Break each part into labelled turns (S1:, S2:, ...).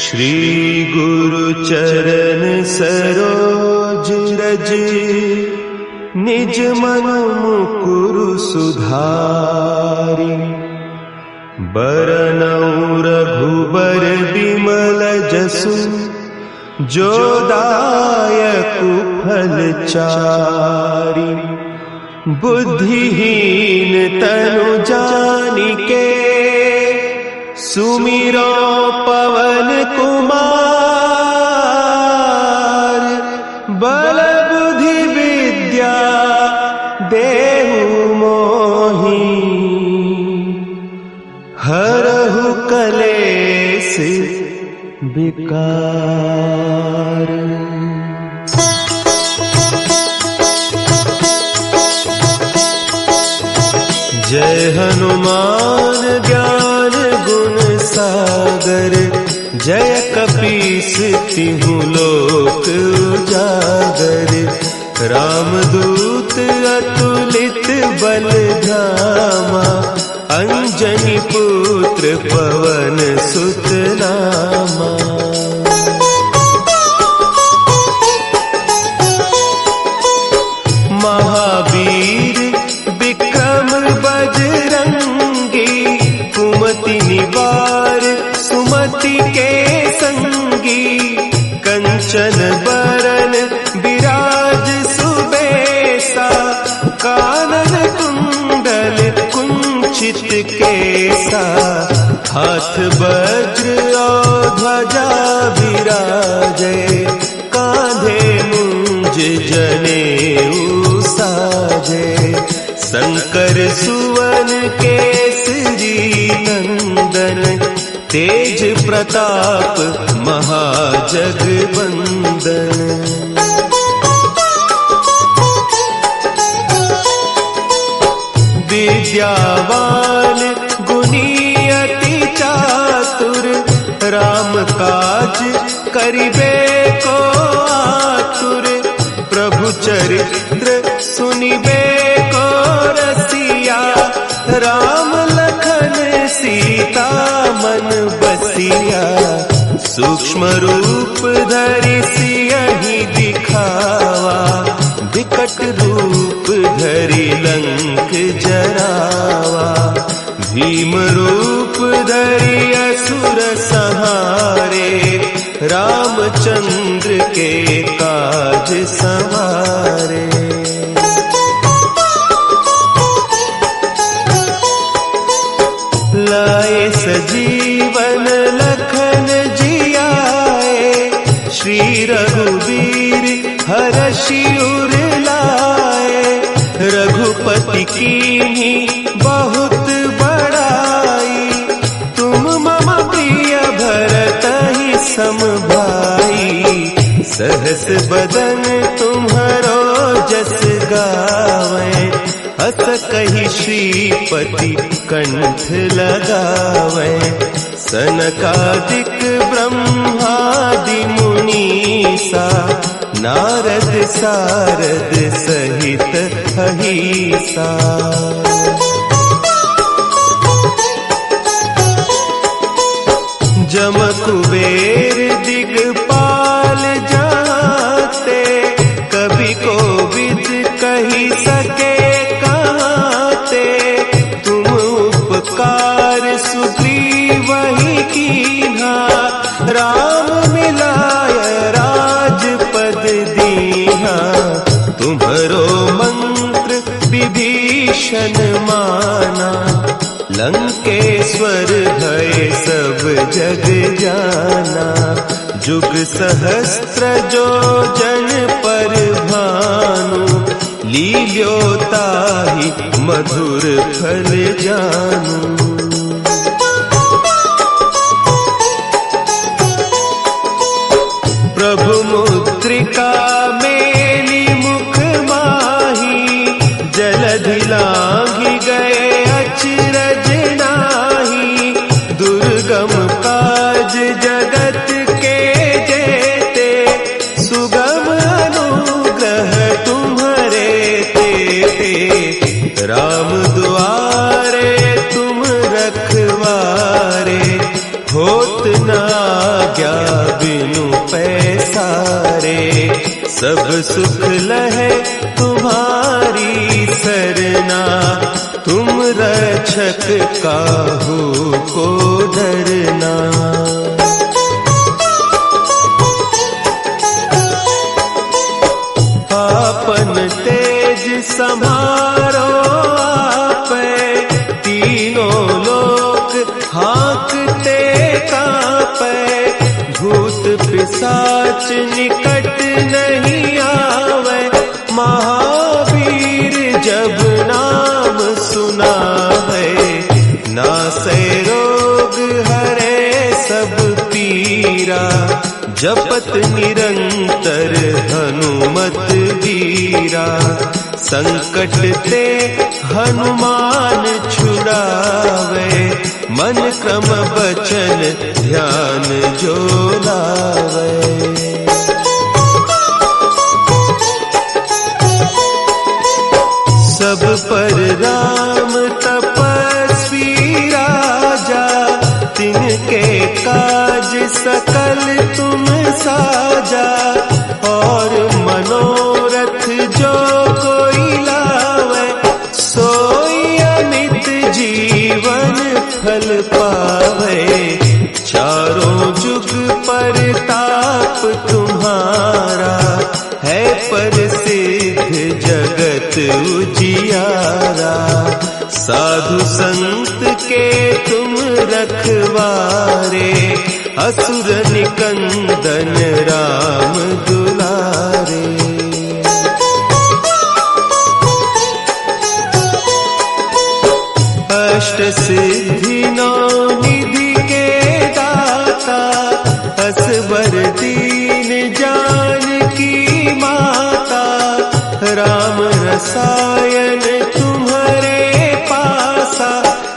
S1: श्री गुरु चरण सरोज रज, निज मन मुकुरु सुधारि। बरनउँ रघुबर बिमल जसु, जो दायकु फल चारि। बुद्धिहीन तनु जानिके, सुमिरो पवन कुमार। बल बुद्धि विद्या देहु मोहि, हरहु कलेस विकार। जय हनुमान ज्ञान गुण सागर, जय कपीस तिहु लोक उजागर। रामदूत अतुलित बल धामा, अंजनी पुत्र पवन सुत नामा। महावीर विक्रम बजरंगी, कुमति निवार सुमति के संगी। कंचन बरन विराज सुबेसा, कानन कुंडल कुंचित केसा। हाथ वज्र और ध्वजा विराजे, कांधे मुंज जनेऊ साजे। शंकर सुवन केसरी नंदन, तेज प्रताप महाजगवंदन। विद्यावान गुणी अति चातुर, राम काज करिबे को आतुर। प्रभु चरित्र सुनिबे को रसिया, राम लखन सीता मन बसिया। सूक्ष्म रूप धरि सियहि दिखावा, विकट रूप धरि लंक जरावा। भीम रूप धरि असुर संहारे, रामचंद्र के काज संवारे। लाए सजीवन लखन जियाए, श्री रघुवीर हरषि उर लाए। रघुपति कीन्ही बहुत बड़ाई, तुम मम प्रिय भरतहि सम भाई। सहस बदन तुम्हरो जस गावें, हस कहि श्रीपति कंठ लगावें। सनकादिक ब्रह्मादि मुनीसा, नारद सारद सहित अहीसा। जम कुबेर दिगपाल जाते, कभी कोविद कही सके कहते। तुम उपकार सुग्रीवहि कीन्हा, राम मिलाय राजपद दीन्हा। तुम्हरो मंत्र विभीषण माना, लंकेश्वर भय सब जग जाना। जुग सहस्त्र जो जन पर भानु, लील्योताहि मधुर फल जानू। प्रभु मुद्रिका मेली मुख माही, जलधि लांघि गए अचरज नाही। दुर्गम काज जगत के जेते, सुगम अनुग्रह तुम्हरे तेते। राम दुआरे तुम रखवारे, होत न आज्ञा बिनु पैसारे, सब सुख लहे तुम्हारी सरना, तुम रक्षक काहू को डरना। आपन तेज समारो आपै, तीनों लोक हाँकते कांपै, भूत पिशाच निकट नहीं आवे, महावीर जब नाम सुना है, नासै रोग हरे सब पीरा, जपत निरंतर हनुमत वीरा, संकट ते हनुमान छुड़ावे, मन क्रम बचन ध्यान जो लावे। सब पर राम तपस्वी राजा, तिनके काज सकल तुम साजा, और मनोरथ जो कोई लावे, सोई अमित जीवन फल पावे, चारों जुग परताप तुम्हारा, है प्रसिद्ध जगत उजियारा, साधु संत के तुम रखवारे, असुर निकंदन राम दुलारे। अष्ट सिद्धि नौ निधि के दाता, असवर दीन जानकी माता, राम रसायन तुम्हारे पासा,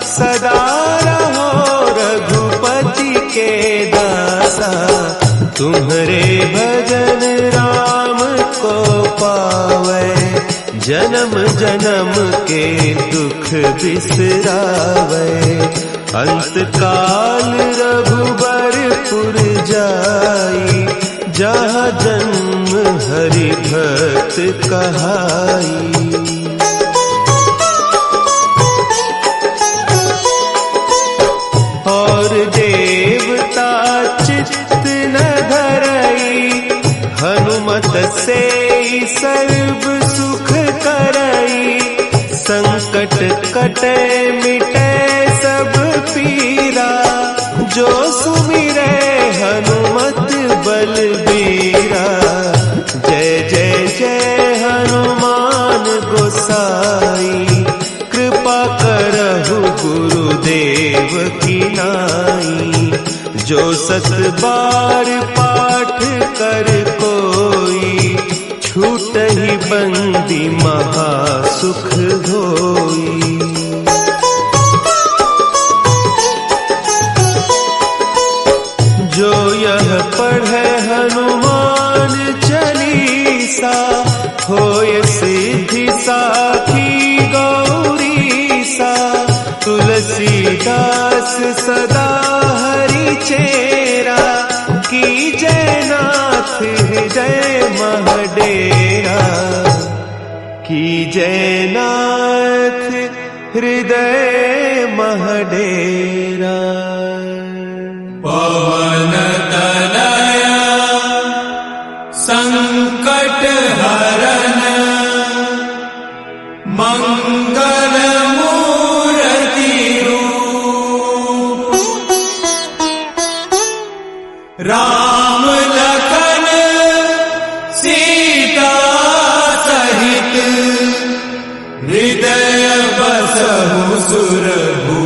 S1: सदा रहो रघुपति के दासा, तुम्हारे भजन राम को पावे, जन्म जन्म के दुख बिसरावे, अंत काल रघुबरपुर जाई, जहाँ जन्म हरि भक्त कहाई। और देवता चित्त न धरई, हनुमत से सर्व सुख करई, संकट कटे मिटे सब पीरा, जो सुमिरे हनुमत बलबीरा, जय जय जय हनुमान गोसाई, कृपा करहु गुरुदेव की नाई, जो सत बार पाठ कर कोई, छूटहि बंदी महा सुख होई। जो यह पढ़े हनुमान चालीसा, होय सिद्धि साखी गौरीसा, तुलसीदास सदा हरि चेरा, की जयनाथ हृदय महडेरा, की जयनाथ हृदय महडेरा।
S2: पवन तनया संकट हरन, मंगल मूर्ति रूप, राम लखन सीता सहित, हृदय बसहु सुरभूप।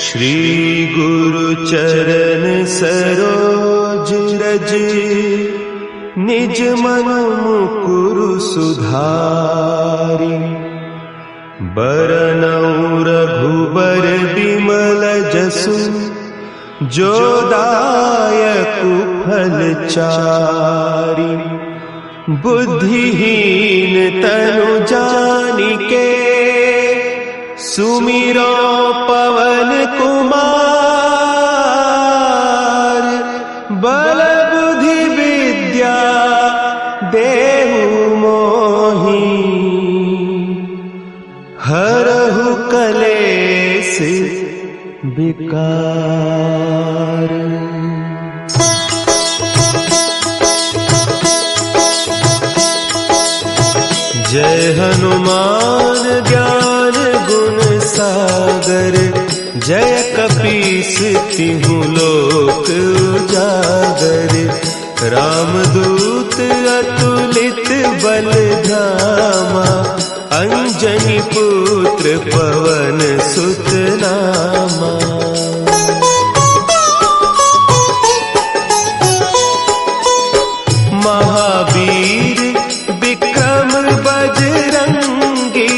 S1: श्री गुरु चरण सरोज रज, निज मन मुकुरु सुधारि, बरनउँ रघुबर बिमल जसु, जो दायक फलचारी, बुद्धिहीन तनु जानिके, सुमिरो पवन कुमार, बल बुद्धि विद्या देहु मोहि, हरहु कलेस विकार। जय हनुमान ज्ञान गुण सागर, जय कपीस तिहु लोक उजागर। रामदूत अतुलित बल धामा, अंजनी पुत्र पवन सुत नामा। महावीर विक्रम बजरंगी,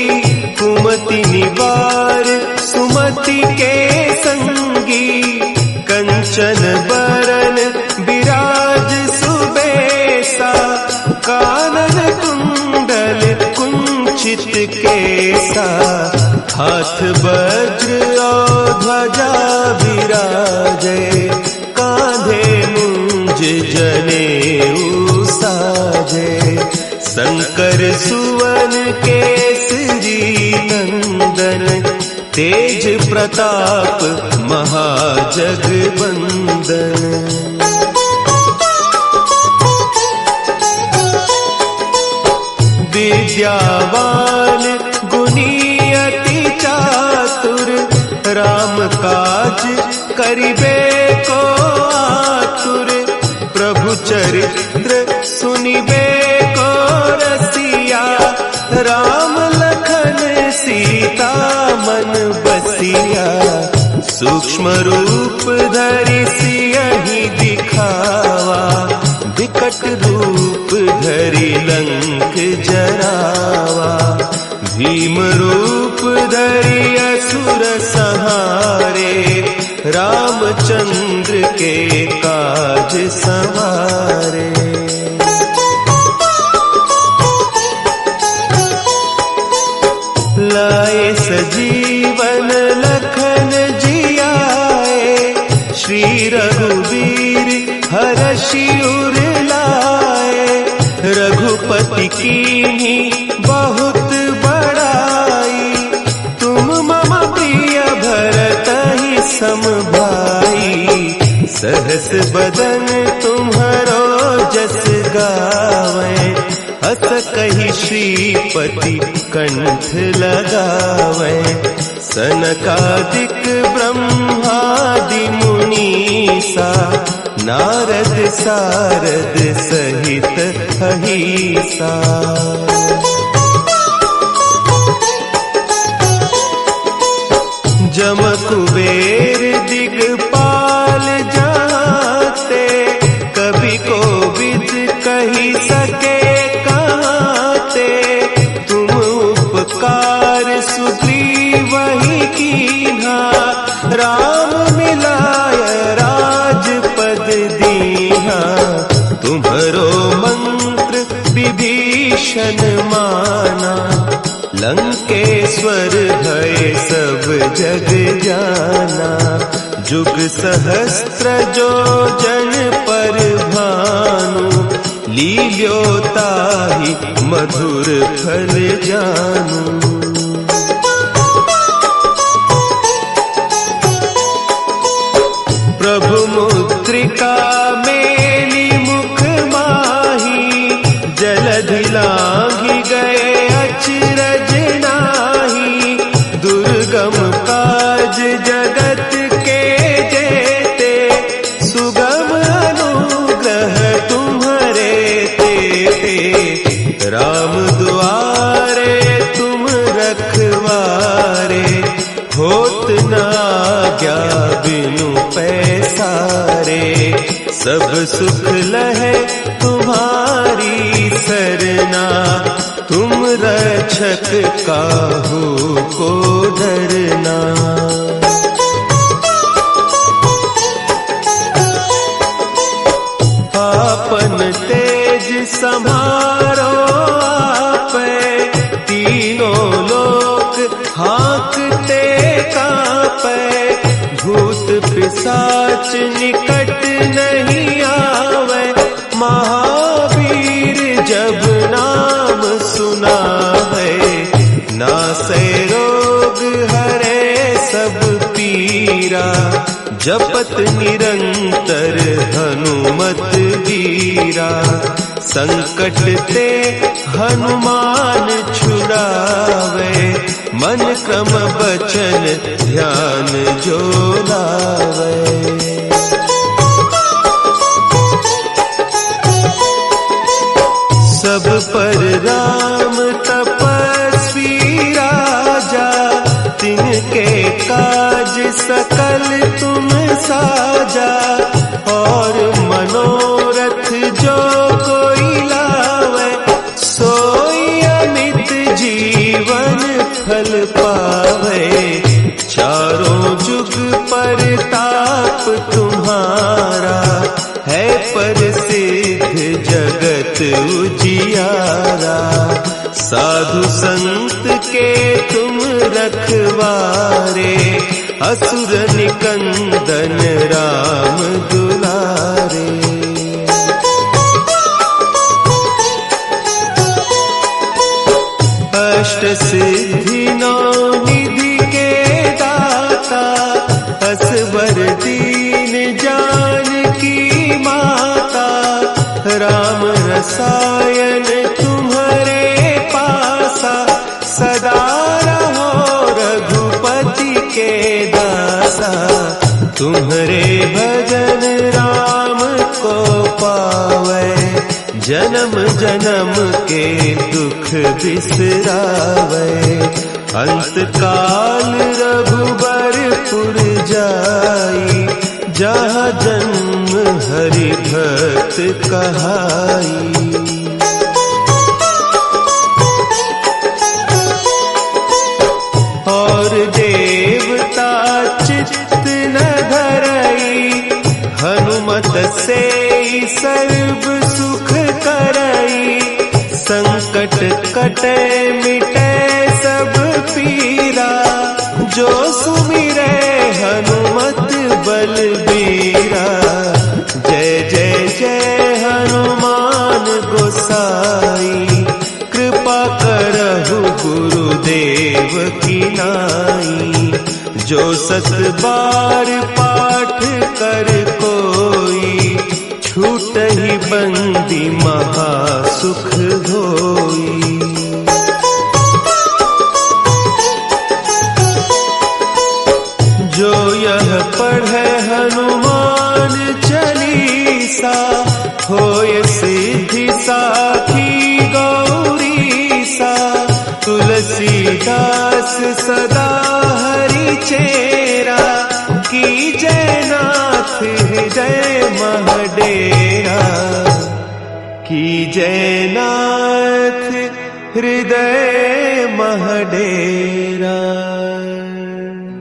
S1: कुमति निवार सुमति के संगी। कंचन बरन विराज सुबेसा, कानन कुंडल कुंचित केसा। हाथ वज्र और ध्वजा विराजे, कांधे मुंज जनेऊ साजे। शंकर सुवन केसरी नंदन, तेज प्रताप महाजगवंदन। विद्यावान गुणी अति चातुर, राम काज करिबे को आतुर। प्रभु चरित्र सुनिबे को रसिया, राम लखन सीता मन बसिया। सूक्ष्म रूप धरि सियहि दिखावा, विकट रूप धरि लंक जरावा। भीम रूप धरि असुर संहारे, रामचंद्र के काज सवारे। लाए सजीवन लखन जियाए, श्री रघुवीर हरषि उर लाए। रघुपति कीन्ही बहुत बड़ाई, तुम मम प्रिय भरतहि सम भाई। सहस बदन तुम्हरो जस गावे, अस कहि श्रीपति कंठ लगावे। सनकादिक ब्रह्मादि मुनीसा, नारद सारद सहित अहीसा। जम कुबेर दिगपाल जाते, कवि कोविद कहि सके कहते। तुम उपकार सुग्रीवहि कीन्हा, राम मिलाय राजपद दीन्हा। तुम्हरो मंत्र विभीषण माना, लंकेश्वर भय सब जग जाना। जुग सहस्त्र जो जन पर भानु, लील्यो ताहि मधुर फल जानू। प्रभु मुद्रिका मेली मुख माही, जलधि लांघि गए अचरज नाही। दुर्गम काज जगत के जेते, सुगम अनुग्रह तुम्हरे तेते। राम दुआरे तुम रखवारे, होत न आज्ञा बिनु पैसारे। सब सुख लहे तुम्हारी सरना, तुम रक्षक काहू को डरना। भूत पिशाच निकट नहीं आवे, महावीर जब नाम सुना है। नासै रोग हरे सब पीरा, जपत निरंतर हनुमत वीरा। संकट ते हनुमान छुड़ावे, मन क्रम बचन ध्यान जो लावे। सब पर राम तपस्वी राजा, तिनके काज सकल तुम साजा। और मनोरथ जो कोई लावे, सोई अमित जीवन फल पावे। चारों जुग परताप तुम्हारा, है प्रसिद्ध जगत उजियारा। साधु संत के तुम रखवारे, असुर निकंदन राम दुलारे। अष्ट सिद्धि नौ निधि के दाता, असवर दीन जानकी माता। राम रसायन तुम्हारे पासा, सदा रहो रघुपति के दासा। तुम्हारे भजन राम को पावे, जन्म जन्म के दुख बिसरावे। अंत काल रघुबरपुर जाई, जहाँ जन्म हरि भक्त कहाई। और देवता चित्त न धरई, हनुमत से सर्व सुख करई। संकट कटे मिटे सब पीरा, जो सुमिरे हनुमत बलबीरा। जय जय जय हनुमान गोसाई, कृपा करहु गुरुदेव की नाई। जो सत बार पाठ कर कोई, छूटहि बंदी महासुख होई। जो यह पढ़े हनुमान चालीसा, होय सिद्धि साखी गौरीसा। तुलसीदास सदा हरि चेरा, की जयनाथ हृदय महडेरा। की जयनाथ हृदय महडेरा।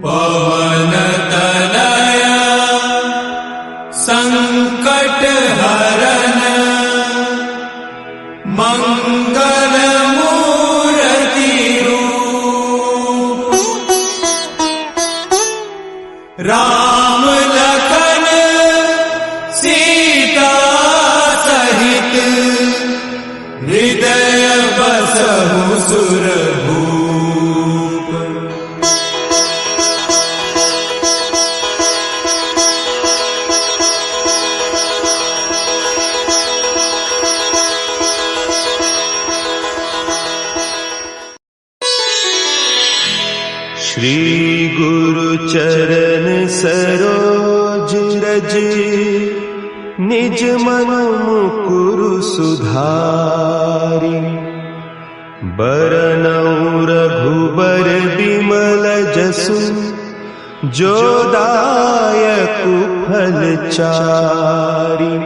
S2: पवन तनया संकट हरन, मंगल मूर्ति रूप। राम लखन सीता सहित, हृदय बसहु सुरभूप।
S1: श्री गुरु चरण सरोज रज, निज मन मुकुरु सुधारि। बरनउँ रघुबर बिमल जसु, जो दायकु फल चारि।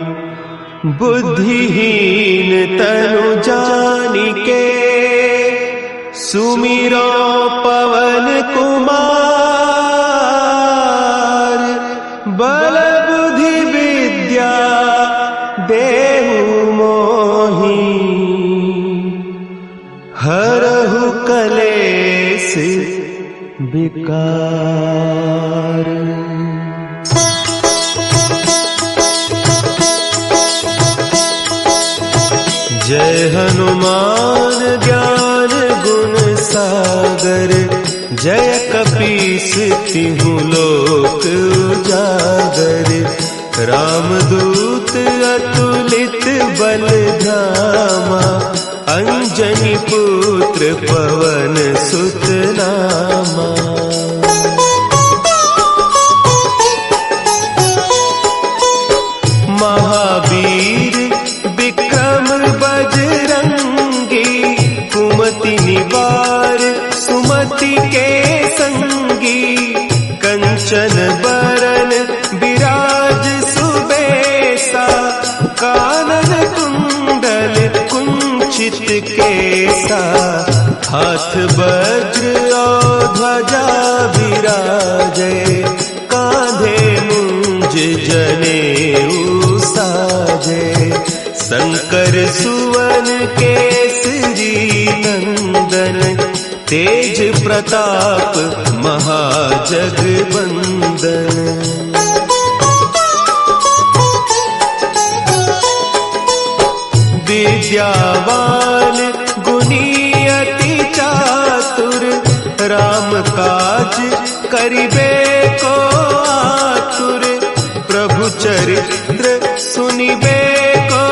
S1: बुद्धिहीन तनु जानिके, सुमिरो पवन कुमार। बल बुद्धि विद्या देहु मोहि, हरहु कलेस विकार। हनुमान ज्ञान गुण सागर, जय कपीस तिहु लोक उजागर। रामदूत अतुलित बल धामा, अंजनी पुत्र पवन सुत नामा। महावीर विक्रम बजरंगी, कुमति निवार सुमति के संगी। कंचन बरन विराज सुबेसा, कानन कुंडल कुंचित केसा। हाथ वज्र और ध्वजा विराजे, कांधे मुंज जनेऊ साजे। शंकर सुवन केसरी नंदन, तेज प्रताप महाजगवंदन। विद्यावान गुणी अति चातुर, राम काज करिबे को आतुर। प्रभु चरित्र सुनिबे को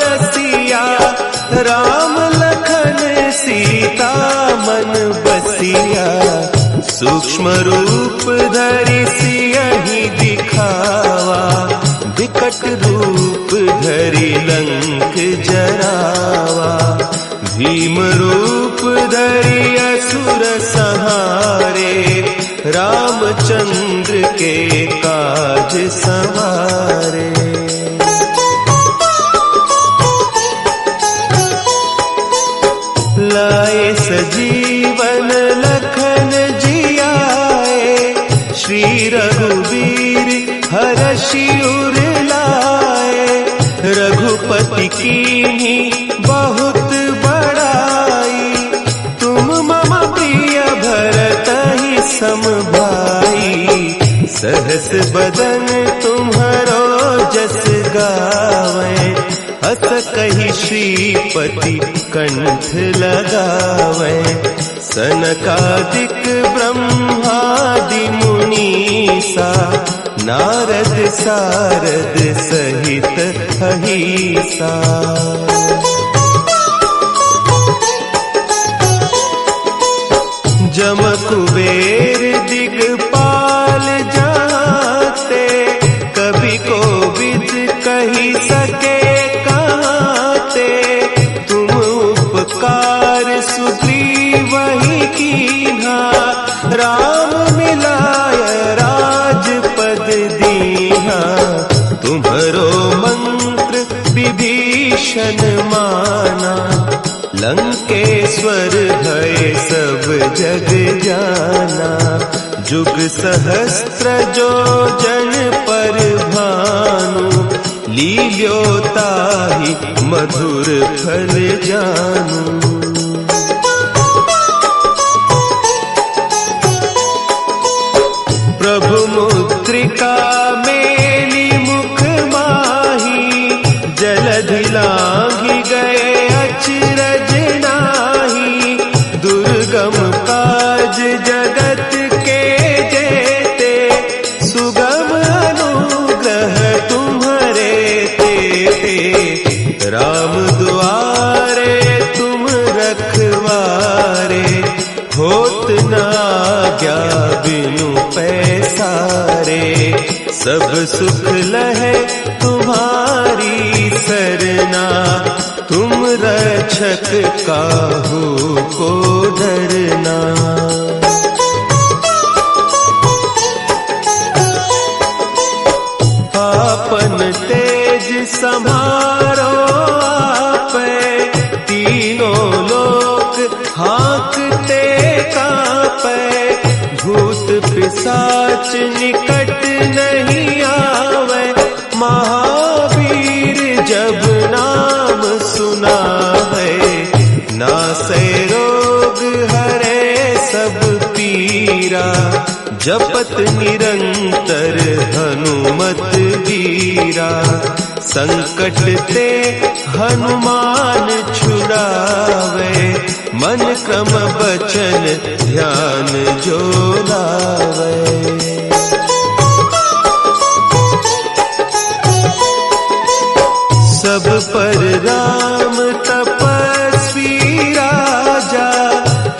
S1: रसिया, राम लखन सीता मन बसिया। सूक्ष्म रूप धरि सियहि दिखावा, विकट रूप धरि लंक जरावा। भीम रूप धरि असुर संहारे, रामचंद्र के काज संवारे। लाए सजीवन लखन जियाए, श्री रघुवीर हरषि उर लाए। रघुपति कीन्ही बहुत बड़ाई, तुम मम प्रिय भरतहि सम भाई। सहस बदन तुम्हरो जस गावे, हस कहि श्रीपति कंठ लगावे। सनकादिक ब्रह्मादि मुनीसा, नारद सारद सहित अहिसा। जम कुबेर दिगपाल जाते, कवि कोविद कहि सके कहते। तुम उपकार सुग्रीवहि कीन्हा, राम मिलाय राजपद दीन्हा। तुम्हरो मंत्र विभीषण माना, लंकेश्वर भय सब जग जाना। जुग सहस्त्र जो जन पर भानु, लील्यो ताहि मधुर फल जानू। प्रभु मुद्रिका मेली मुख माही, जलधि लांघि गए अचरज नाही। दुर्गम काज जगत के जेते, सुगम अनुग्रह तुम्हरे तेते। राम दुआरे तुम रखवारे, होत न आज्ञा बिनु पैसारे। सब सुख लहे तुम्हारी सरना, तुम रक्षक काहू को डरना। आपन तेज समारो आपे, तीनों लोक हाँकते कांपे। भूत पिशाच निकट नहीं आवे, महावीर जब नाम सुना है। नासै रोग हरे सब पीरा, जपत निरंतर हनुमत वीरा। संकट ते हनुमान छुड़ावे, मन क्रम बचन ध्यान जो लावे। सब पर राम तपस्वी राजा,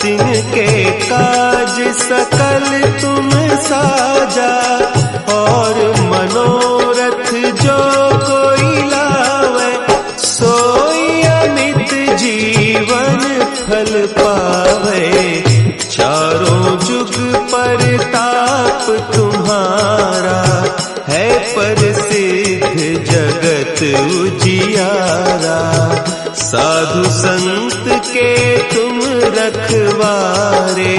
S1: तिनके काज सकल तुम साजा। और मनोरथ जो कोई लावे, सोई अमित जीवन फल पावे। चारों जुग परताप तुम्हारा, है प्रसिद्ध जगत उजियारा। साधु संत के तुम रखवारे,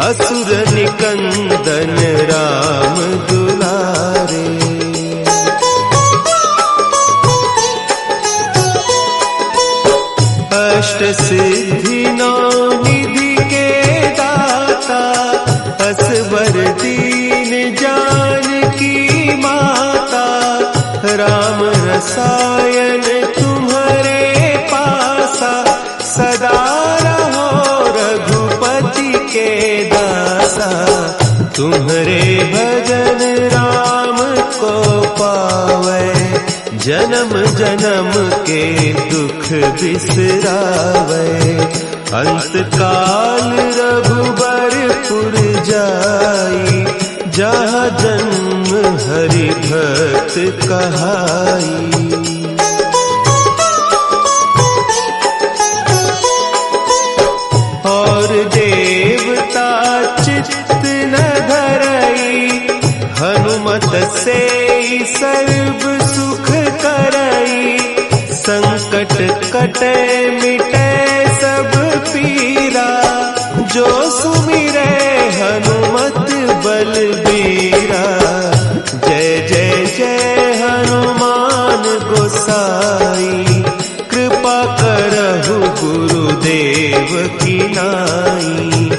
S1: असुर निकंदन राम दुलारे। अष्ट सिद्धि नौ निधि के दाता, असवर दीन जानकी माता। राम रसायन तुम्हारे पासा, सदा रहो रघुपति के दासा। तुम्हारे भजन राम को पावे, जन्म जन्म के दुख बिसरावे। अंत काल रघुबरपुर जाई, जहाँ जन्म हरि भक्त कहाई। और देवता चित्त न धरई, हनुमत से सर्व सुख करई। संकट कटे मिटे सब पीरा, जो सुमिरे हनुमत बलबीरा। जय जय जय हनुमान गोसाई, कृपा करहु गुरुदेव की नाई।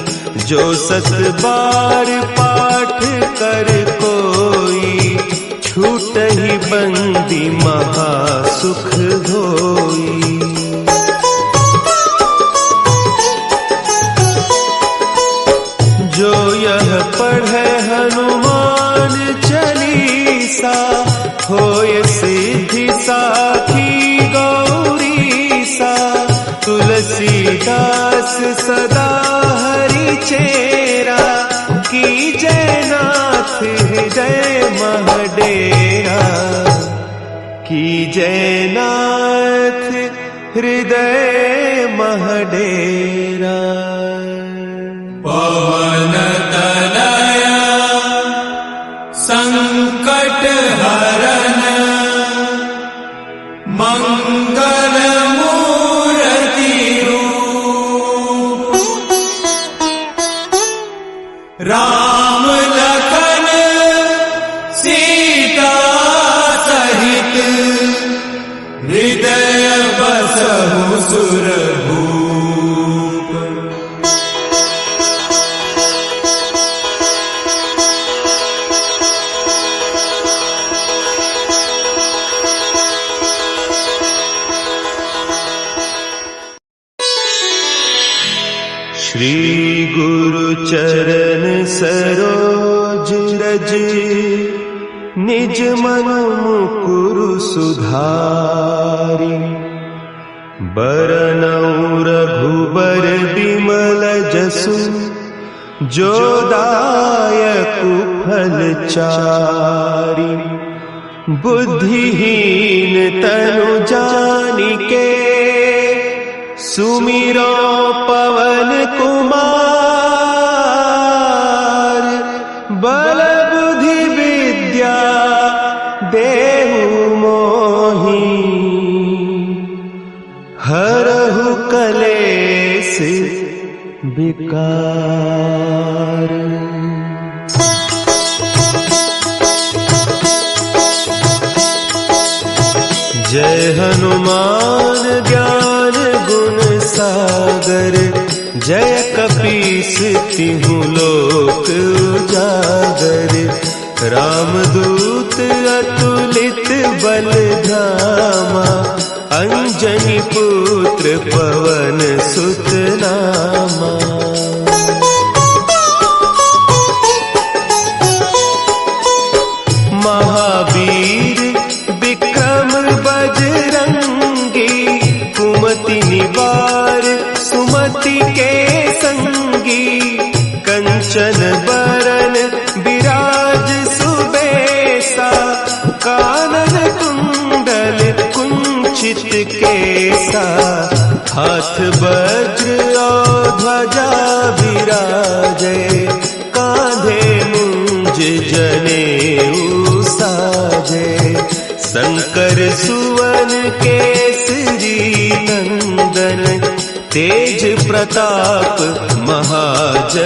S1: जो सत बार पाठ कर कोई, छूटहि बंदी महा सुख होई। जो यह पढ़े हनुमान चालीसा, होय सिद्धि साखी गौरीसा। तुलसीदास सदा हरि चेरा, कीजय नाथ हृदय महडेरा। कीजय नाथ हृदय महडेरा।
S2: पवन तनया संकट हरन, मंगल मूर्ति रूप। राम लखन सीता सहित, हृदय बसहु सुरभूप।
S1: श्री गुरु चरण सरोज रज, निज मन मुकुरु सुधारि। बरनउँ रघुबर बिमल जसु, जो दायकु फल चारि। बुद्धिहीन तनु जानिके, सुमिरो पवन कुमार। बल बुद्धि विद्या देहु मोहि, हरहु कलेस विकार। जय हनुमान ज्ञान गुण सागर, जय कपीस तिहु लोक उजागर। रामदूत अतुलित बल धामा, अंजनी पुत्र पवन सुत नामा। महावीर विक्रम बजरंगी, कुमति निवार सुमति के संगी। कंचन बरन विराज सुबेसा, कानन कुंडल कुंचित केसा। हाथ वज्र और ध्वजा विराजे, कांधे मुंज जनेऊ साजे। शंकर सुवन केसरी नंदन, तेज प्रताप महाजगबंदन।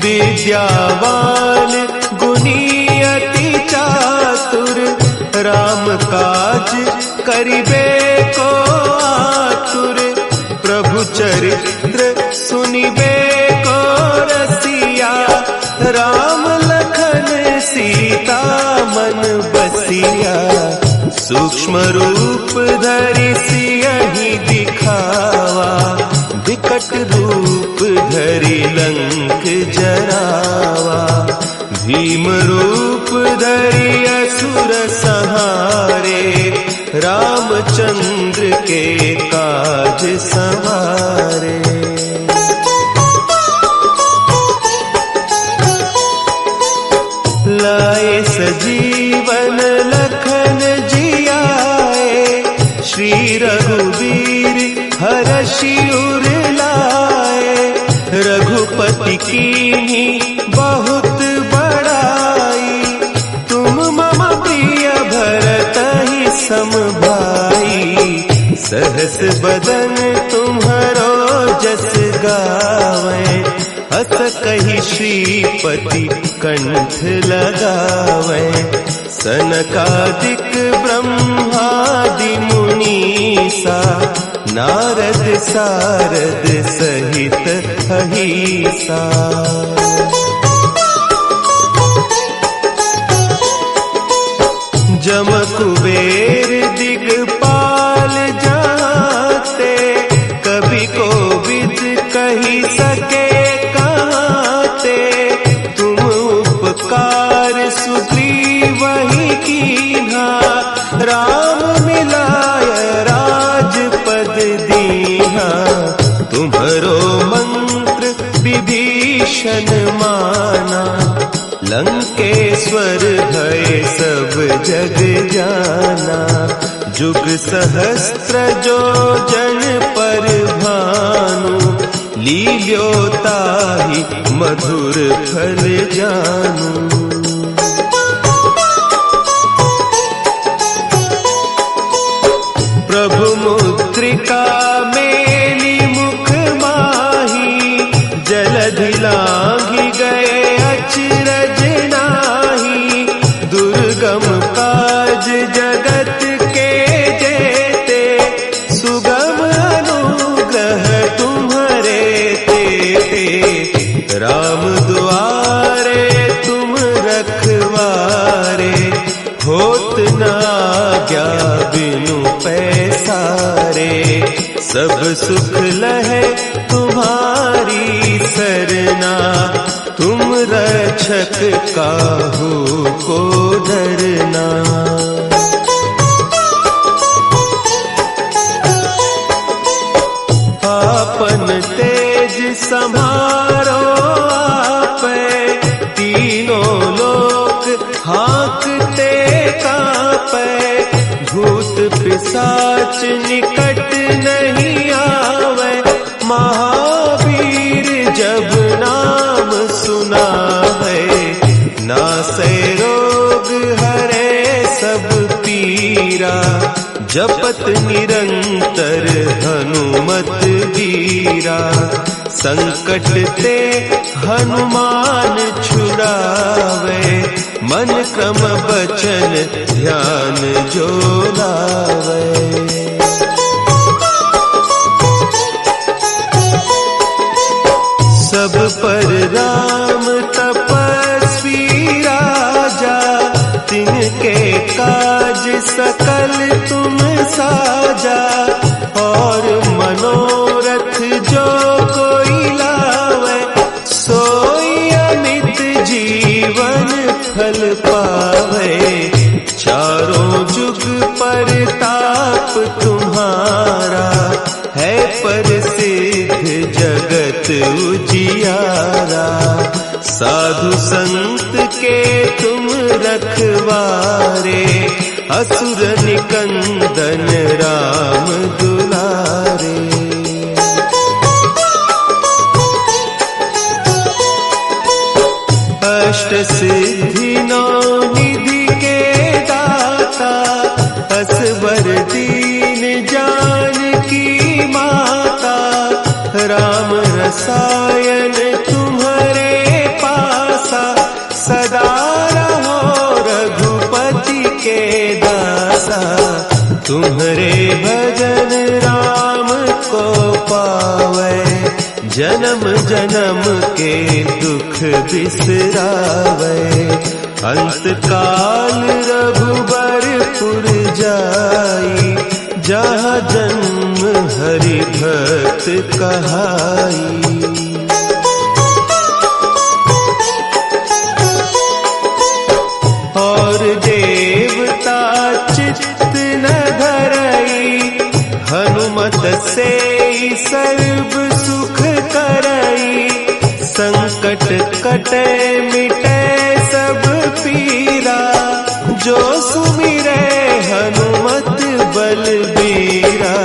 S1: विद्यावान गुणी अति चातुर, राम काज करिबे को आतुर। प्रभु चरित्र सुनिबे को रसिया, राम लखन सीता मन बसिया। सूक्ष्म रूप धरि सियहि दिखावा, विकट रूप धरि लंक जरावा। भीम रूप धरि असुर संहारे, रामचंद्र के काज संवारे। लाए सजीवन लखन जियाए, श्री रघुवीर हरषि उर लाए। रघुपति कीन्ही बहुत बड़ाई, तुम मम प्रिय भरतहि सम भाई। सहस बदन तुम्हरो जस गावें, अस कहि श्रीपति कंठ लगावें। सनकादिक ब्रह्मादि मुनीसा, नारद सारद सहित अहीसा। जम कुबेर दिगपाल जाते, कवि कोविद कही सके कहते। तुम उपकार सुग्रीवहि कीन्हा, राम मिलाय राजपद दीन्हा। तुम्हरो मंत्र विभीषण माना, लंकेश्वर भय सब जग जाना। जुग सहस्त्र जो जन पर भानु, लील्यो ताहि मधुर फल जानू। प्रभु मुद्रिका मेली मुख माही, जलधि लांघि गए अचरज नाही। दुर्गम काज जगत के जेते, सुगम अनुग्रह तुम्हरे तेते। राम दुआरे तुम रखवारे, होत न आज्ञा बिनु पैसारे। सब सुख लहे तुम्हारी सरना, तुम रक्षक काहू को डरना। आपन तेज समारो आपे, तीनों लोक हाँकते कापे। भूत पिशाच निकट नहीं आवे, महावीर जब नाम सुना है। नासै रोग हरे सब पीरा, जपत निरंतर हनुमत वीरा। संकट ते हनुमान छुड़ावे, मन क्रम बचन ध्यान जो लावे। सब पर राम तपस्वी राजा, तिनके काज सकल तुम साजा। और मनोरथ जो कोई लावे, सोई अमित जीवन फल पावे। चारों जुग परताप तुम्हारा, है प्रसिद्ध जगत उजियारा। साधु संत के तुम रखवारे, असुर निकंदन राम दुलारे। अष्ट सिद्धि नौ निधि के दाता, असवर दीन जानकी माता। राम रसायन तुम्हारे पासा, सदा रहो रघुपति के दासा। तुम्हारे भजन राम को पावे, जन्म जन्म के दुख बिसरावे। अंत काल रघुबरपुर जाई, जहाँ जन्म हरि भक्त कहाई। और देवता चित्त न धरई, हनुमत से सर्व सुख करई। संकट कटे मिटे सब पीरा, जो सुमिरे हनुमत बलबीरा।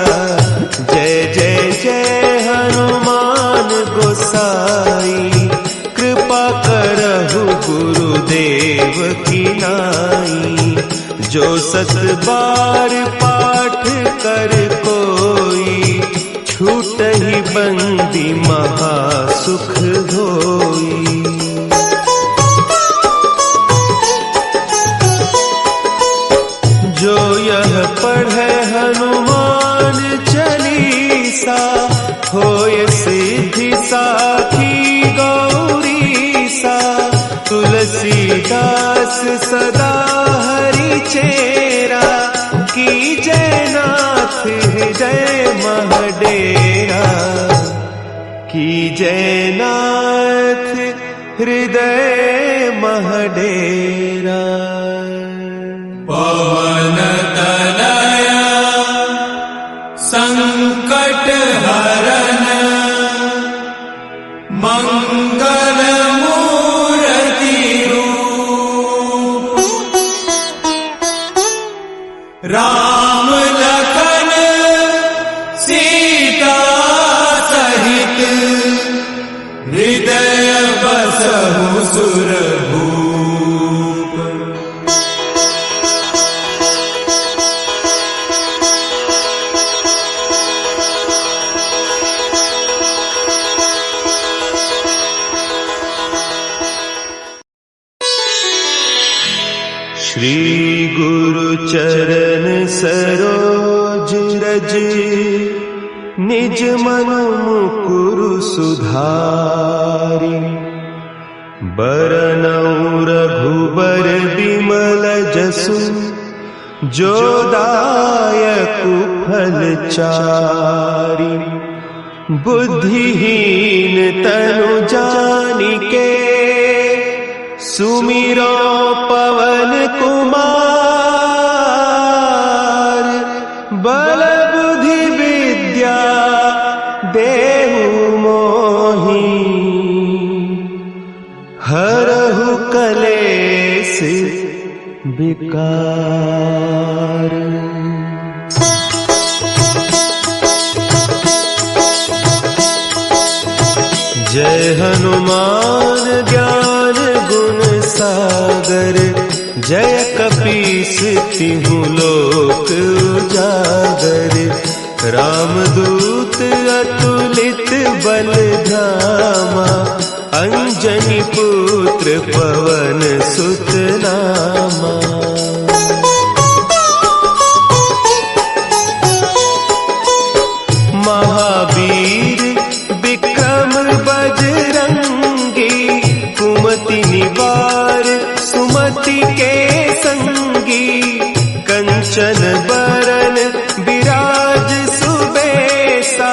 S1: जय जय जय हनुमान गोसाई, कृपा करहु गुरुदेव की नाई। जो सत बार पाठ कर कोई, छूटहि बंदी महासुख होई। जो यह पढ़े हनुमान चालीसा, होय सिद्धि साखी गौरीसा। तुलसीदास सदा हरि चेरा, की जयनाथ हृदय महडेरा। की जयनाथ हृदय महडेरा।
S2: पवन तनया संकट हरन, मंगल मूर्ति रूप। राम लखन सीता सहित, हृदय बसहु सुरभूप।
S1: श्री गुरु चरण सरोज रज, निज मन मुकुरु सुधारि। बरनउँ रघुबर बिमल जसु, जो दायकु फल चारि। बुद्धिहीन तनु जानिके, सुमिरो पवन कुमार। बल बुद्धि विद्या देहु मोहि, हरहु कलेस विकार। जय हनुमान ज्ञान गुण सागर, जय कपीस तिहु लोक उजागर। रामदूत अतुलित बल धामा, अंजनी पुत्र पवन सुत नामा। महावीर विक्रम बजरंगी, कुमति निवार सुमति के संगी, कंचन बरन विराज सुबेसा,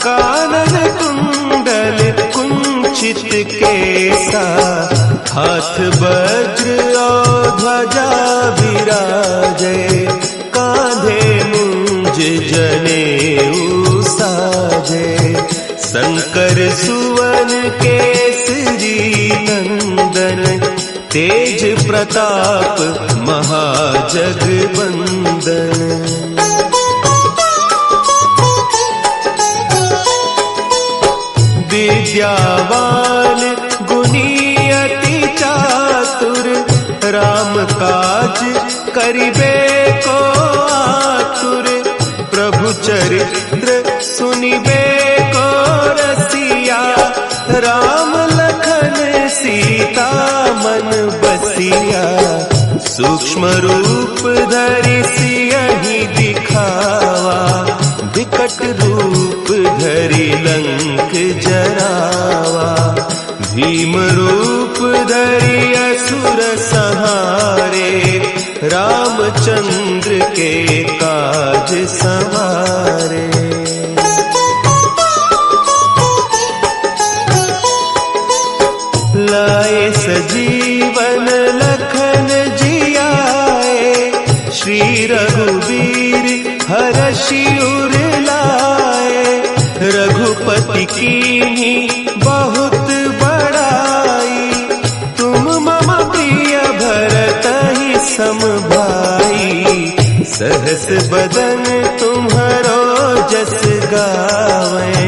S1: कानन कुंडल कुंचित केसा, हाथ वज्र और ध्वजा विराजे, कांधे मुंज जनेऊ साजे, शंकर सुवन केसरी नंदन, तेज प्रताप महाजगवंदन। विद्यावान गुणी अति चातुर, राम काज करिबे को आतुर, प्रभु चरित्र सुनिबे को रसिया, राम लखन सीता मन बसिया, सूक्ष्म रूप धरि सियहि दिखावा, विकट रूप धरि लंक जरावा, भीम रूप धरि असुर संहारे, रामचंद्र के काज संवारे। लाए सजीवन लखन जियाए, श्री रघुवीर हरषि उर लाए, रघुपति कीन्ही बहुत बड़ाई, तुम मम प्रिय भरतहि सम भाई, सहस बदन तुम्हरो जस गावे,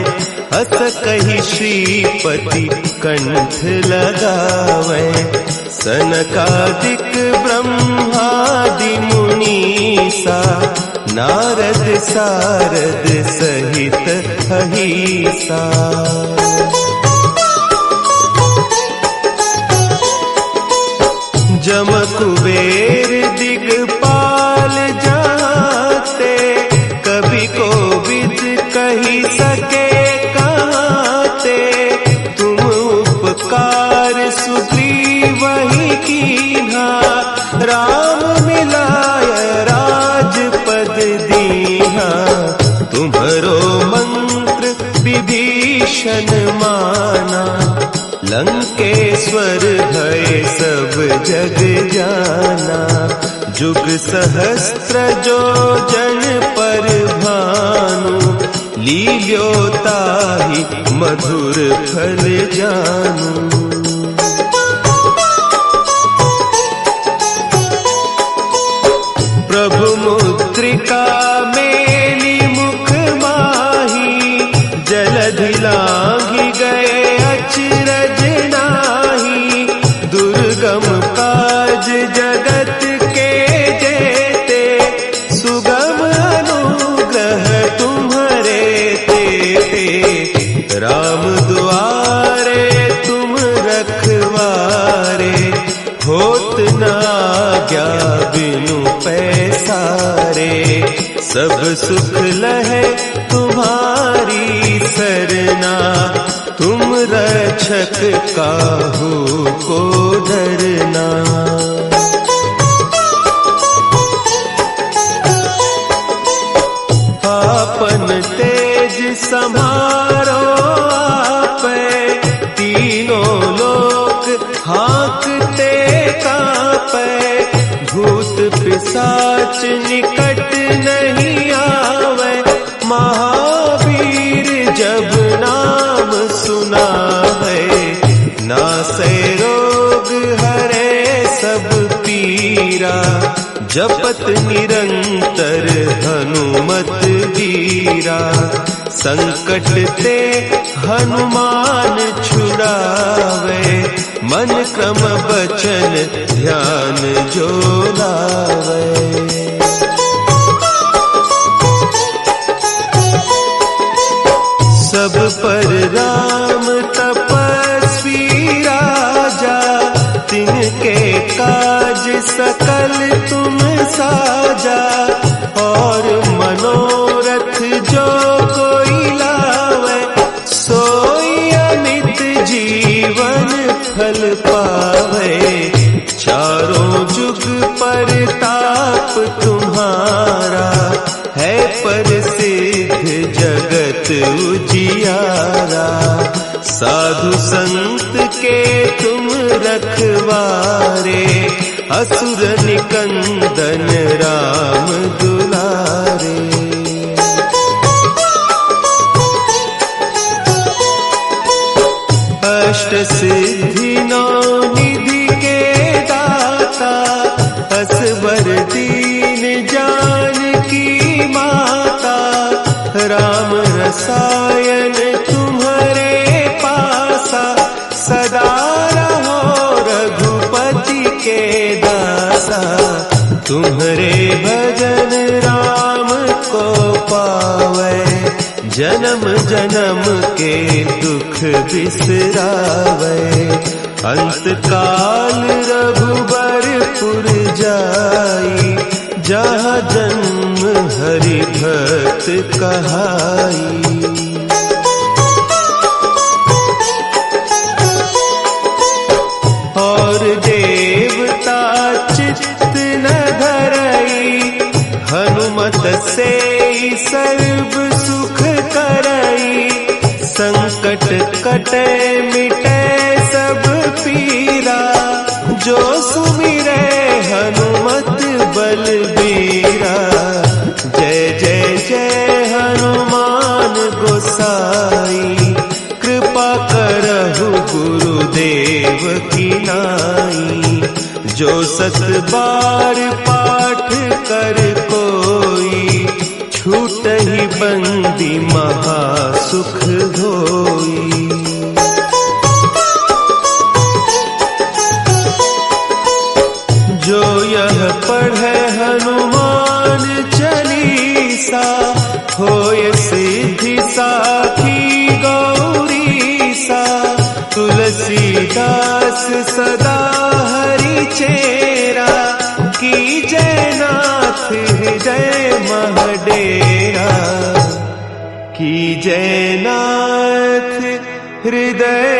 S1: हस कहि श्रीपति कंठ लगावे, सनकादिक ब्रह्मादि मुनीसा, नारद सारद सहित अहीसा। जम कुबेर दिगपाल जाते, कभी कोविद कही सके कहते, तुम उपकार सुग्रीवहि कीन्हा, राम मिलाय राजपद दीन्हा, तुम्हरो मंत्र विभीषण माना, लंकेश्वर भय सब जग जाना, जुग सहस्त्र जो जन पर भानु, लील्योताहि मधुर फल जानू। प्रभु मुद्रिका मेली मुख माही, जलधि लांघि गए अचरज नाही, दुर्गम काज जगत के जेते, सुगम अनुग्रह तुम्हरे तेते, राम दुआरे तुम रखवारे, होत न आज्ञा बिनु पैसारे, सब सुख लहे तुम्हारी सरना, तुम रक्षक काहू को डरना। आपन तेज समारो आपै, तीनों लोक हाँकते कांपै, भूत पिशाच निकट नहीं आवे, महावीर जब नाम सुना है, नासै रोग हरे सब पीरा, जपत निरंतर हनुमत वीरा, संकट ते हनुमान छुड़ावे, मन क्रम बचन ध्यान जो लावे। सब पर राम तपस्वी राजा, तिनके काज सकल तुम साजा, और मनोरथ जो कोई लावे, सोई अमित पावे। चारों जुग परताप तुम्हारा है प्रसिद्ध जगत उजियारा। साधु संत के तुम रखवारे असुर निकंदन राम दुलारे। अष्ट सिद्धि नौ निधि के दाता असवर दीन जानकी माता। राम रसायन तुम्हारे पासा सदा रहो रघुपति के दासा। तुम्हारे भजन राम को पावे जन्म जन्म के दुख बिसरावे। अंत काल रघुबरपुर जाई जहाँ जन्म हरि भक्त कहाई। और देवता चित्त न धरई हनुमत से सर्व सुख करई। संकट कटे मिटे सब पीरा जो सुमिरे हनुमत बलबीरा। जय जय जय हनुमान गोसाई कृपा करहु गुरुदेव की नाई। जो सत बार पाठ कर कोई छूटहि बंदी महा सुख होई। जो यह पढ़े हनुमान चालीसा होय सिद्धि साखी गौरीसा। तुलसीदास सदा हरि चेरा की जयनाथ हृदय महडेरा। की जयनाथ हृदय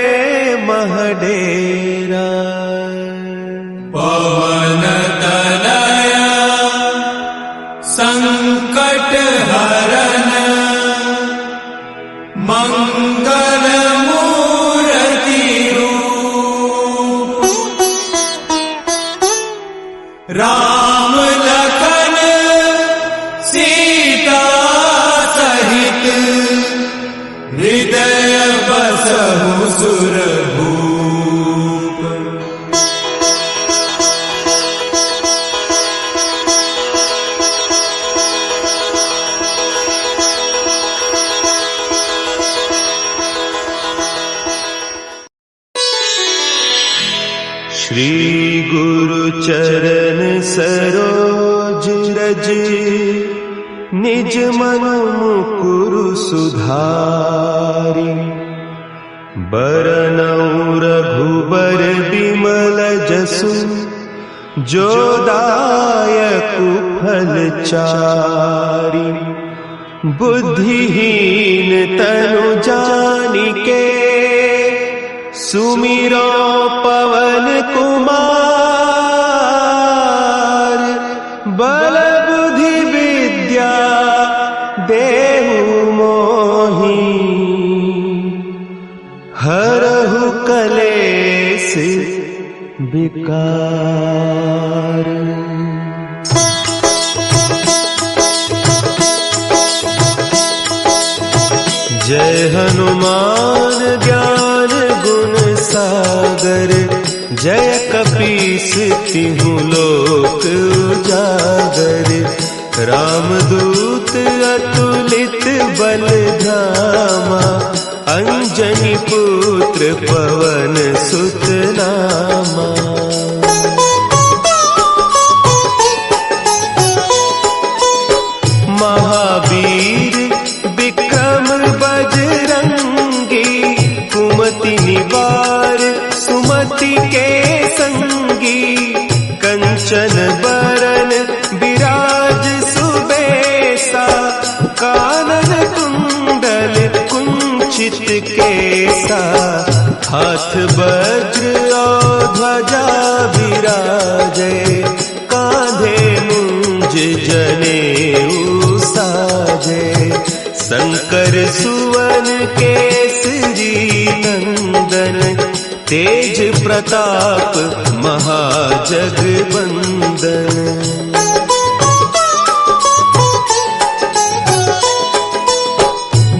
S1: महडेरा।
S2: पवन तनया संकट हरन मंगल मूर्ति रूप। राम लखन सीता सहित हृदय बसहु सुरभूप।
S1: श्री गुरु चरण सरोज रज निज मन मुकुरु सुधारि। बरनउँ रघुबर बिमल जसु जो दायकु फल चारि। बुद्धिहीन तनु जानिके सुमिरो पवन कुमार। बल बुद्धि विद्या देहु मोहि हरहु कलेस विकार। जय हनुमान ज्ञान गुण सागर। जय कपीस तिहु लोक उजागर। रामदूत अतुलित बल धामा। अंजनी पुत्र पवन सुत नामा। महावीर विक्रम बजरंगी। कुमति निवार सुमति के संगी। कंचन बरन विराज सुबेसा। कानन कुंडल कुंचित केसा। हाथ वज्र और ध्वजा विराजे, कांधे मुंज जनेऊ साजे। शंकर सुवन केसरी नंदन, तेज प्रताप महाजगबंदन।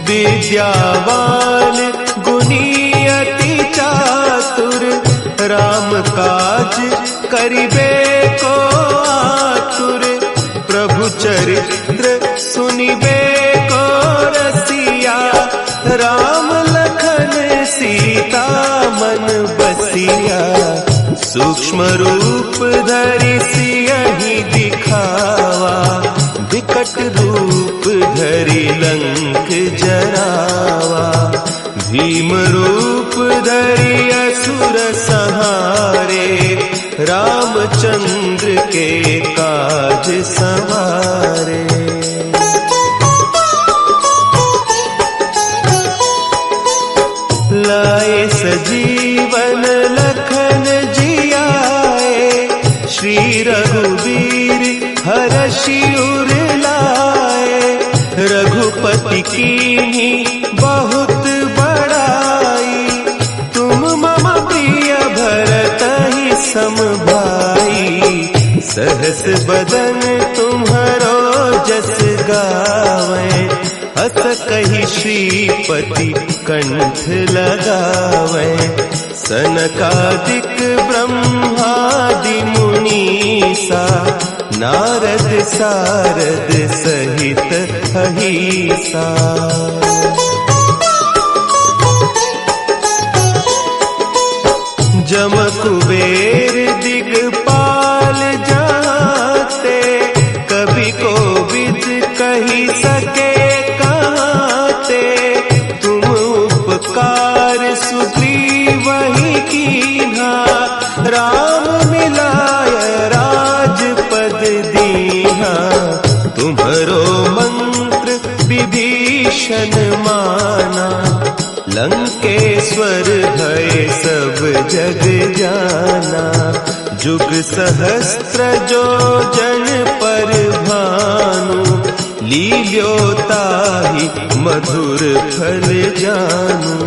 S1: विद्यावान गुणी अति चातुर, राम काज करिबे को आतुर। प्रभु चरित्र सुनिबे को रसिया, राम लखन सीता मन बसिया। सूक्ष्म रूप धरि सियहि दिखावा, विकट रूप धरि लंक जरावा। भीम रूप धरि असुर संहारे, रामचंद्र के काज संवारे। लाए सजीवन लखन जियाए, श्री रघुवीर हरषि उर लाए। रघुपति कीन्ही बहुत बड़ाई, तुम मम प्रिय भरतहि सम भाई। सहस बदन तुम्हरो जस गावें, हस कहि श्रीपति कंठ लगावें। सनकादिक ब्रह्मादि मुनीसा, नारद सारद सहित अहीसा। जम कुबेर दिगपाल जाते, कवि कोविद कहि सके कहते। तुम उपकार सुग्रीवहि कीन्हा, राम मिलाय राजपद दीन्हा। तुम्हरो मंत्र विभीषण माना, लंकेश्वर भय सब जग जाना। जुग सहस्त्र जो जन पर भानु, लील्यो ताहि मधुर फल जानू।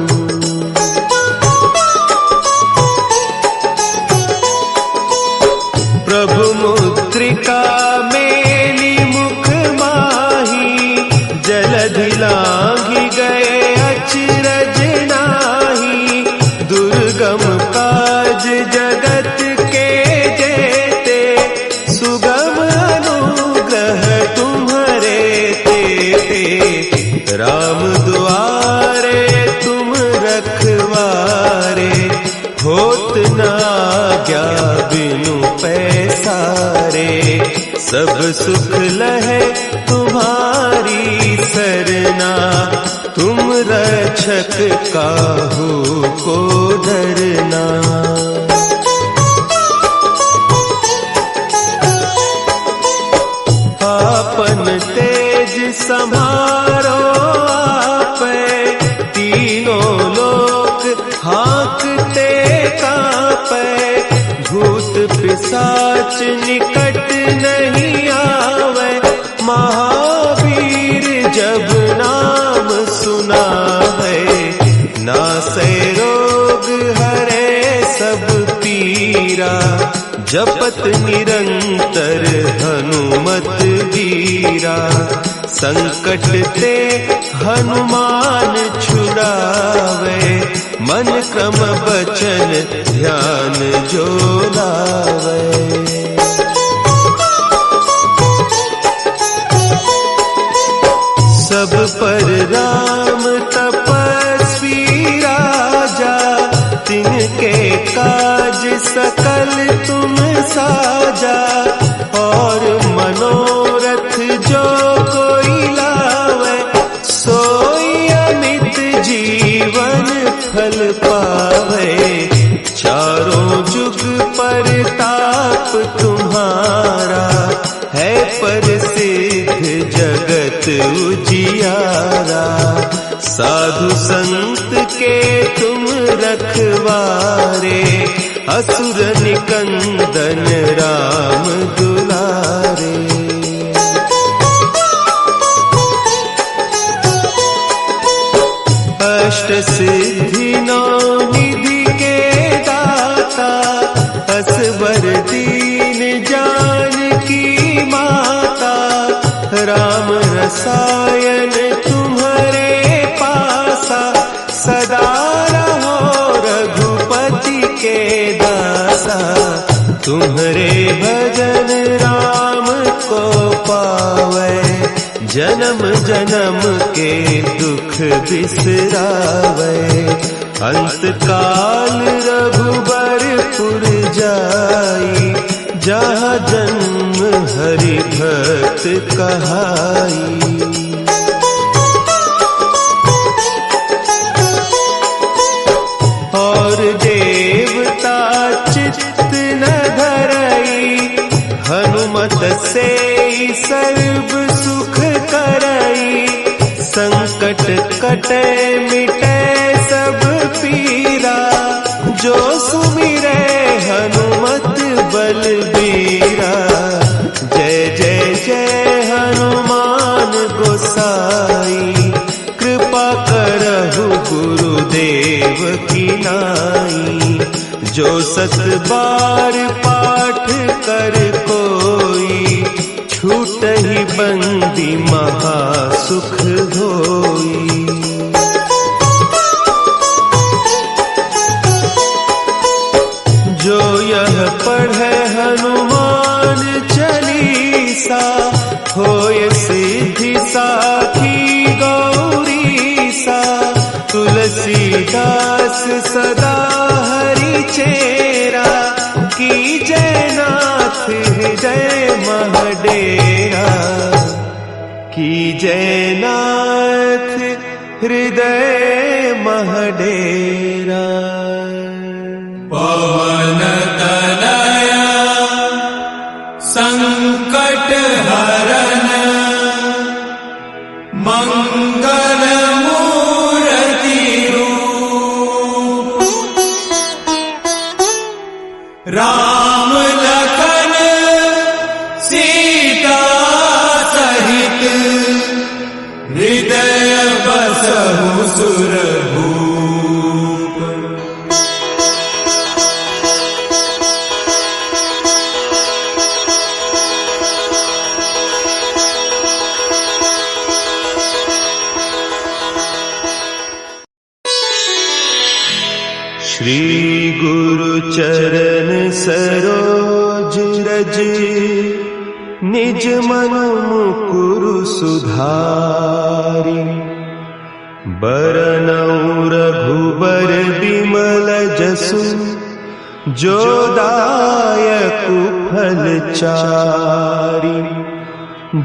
S1: प्रभु मुद्रिका मेली मुख माही, जलधि लांघि गए अचरज नाही। दुर्गम काज जगत के जेते, सुगम अनुग्रह तुम्हरे तेते। राम दुआरे तुम रखवारे, होत न आज्ञा बिनु पैसारे। सब सुख लहे तुम्हारी सरना, तुम रक्षक काहू को डरना। आपन तेज समारो आपे, तीनों लोक हाँकते कापे। भूत पिशाच निकट नहीं आवे, महावीर जब नाम सुना है। नासै रोग हरे सब पीरा, जपत निरंतर हनुमत वीरा। संकट ते हनुमान छुड़ावे, मन क्रम बचन ध्यान जो लावे। सब पर राम तपस्वी राजा, तिनके काज सकल तुम साजा। और मनोरथ जो कोई लावे, सोई अमित जीवन फल पावे। चारों जुग परताप तुम्हारा, है प्रसिद्ध जगत उजियारा। साधु संत के तुम रख रखवारे, असुर निकंदन राम दुलारे। अष्ट सिद्धि नौ निधि के दाता, असवर दीन जानकी माता, राम रसायन तुम्हारे पासा, सदा रहो रघुपति के दासा। तुम्हारे भजन राम को पावे, जन्म जन्म के दुख बिसरावे। अंत काल रघुबरपुर जाई, जहाँ जन्म हरि भक्त कहाई। और देवता चित्त न धरई, हनुमत से सर्व सुख करई। संकट कटे मिटे सब पीरा, जो सुमिरे हनुमत बलबीरा। जय जय जय हनुमान गोसाई, कृपा करहु गुरुदेव की नाई। जो सत बार पाठ कर कोई, छूटहि बंदी महासुख होई। जो यह पढ़े हनुमान चालीसा, होय सिद्धि साखी गौरीसा। तुलसीदास सदा हरि चेरा, की जयनाथ हृदय महडेरा। की जयनाथ हृदय महडेरा।
S2: पवन तनया संकट हरन, मंगल मूर्ति रूप। राम लखन सीता सहित, हृदय बसहु सुरभूप।
S1: श्री गुरु चरण सरोज रज, निज मन मुकुरु सुधारि। बरनउँ रघुबर बिमल जसु, जो दायकु फल चारि।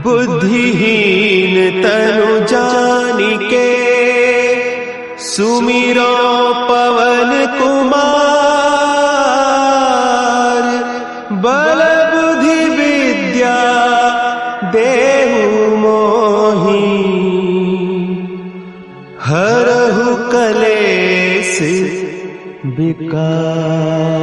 S1: बुद्धिहीन तनु जानिके, सुमिरो पवन कुमार। बल बुद्धि विद्या देहु मोहि, हरहु कलेस विकार।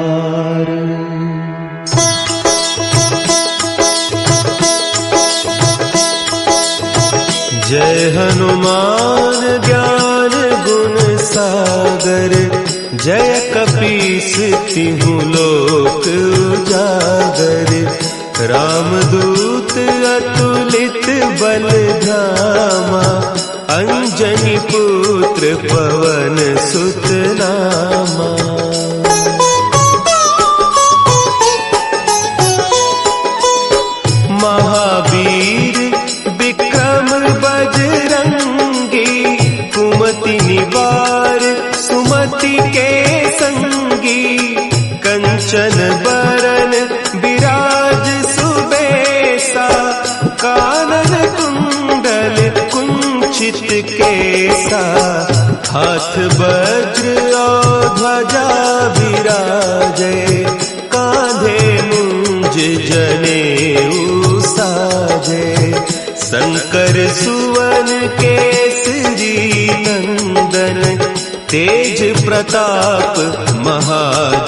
S1: जय हनुमान ज्ञान गुण सागर, जय कपीस तिहु लोक उजागर। रामदूत अतुलित बल धामा, अंजनी पुत्र पवन सुत नामा। महावीर विक्रम बजरंगी, कुमति निवार सुमति के संगी। कंचन बरन विराज सुबेसा, कानन कुंडल कुंचित केसा। हाथ वज्र और ध्वजा विराजे, कांधे मुंज जनेऊ साजे। शंकर सुवन केसरी नंदन, तेज प्रताप महाजगबंदन।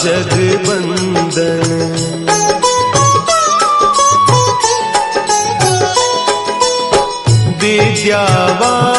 S1: विद्यावान